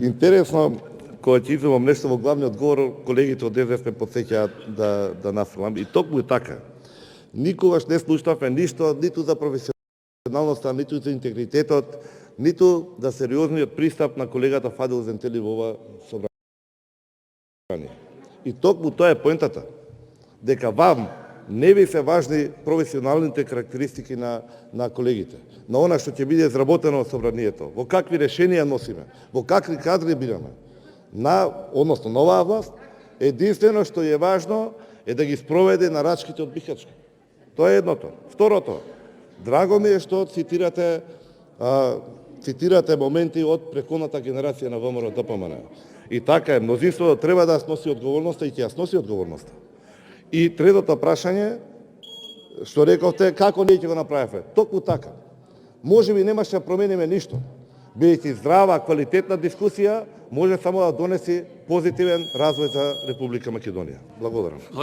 Интересно, кога ќе извемам нешто во главниот говор, колегите од ДЗС ме потсеќаат да нафрлам. И токму е така. Никогаш не слушнавме ништо, ниту за професионалноста, ниту за интегритетот, ниту за сериозниот пристап на колегата Фадил Зентели во ова собрание. И токму тоа е поентата, дека вам не ви се важни професионалните карактеристики на колегите, на она што ќе биде изработено од собранието, во какви решенија носиме, во какви кадри бираме, односно на оваа власт, единствено што е важно е да ги спроведе на рачките од Бихачка. Тоа е едното. Второто, драго ми е што цитирате моменти од претходната генерација на ВМРО ДПМН. И така е, мнозинството треба да сноси одговорноста и ќе ја сноси одговорноста. И третото прашање, што рековте, како ние ќе го направиме? Токму така. Може би немаше да промениме ништо. Бидејќи здрава, квалитетна дискусија може само да донеси позитивен развој за Република Македонија. Благодарам.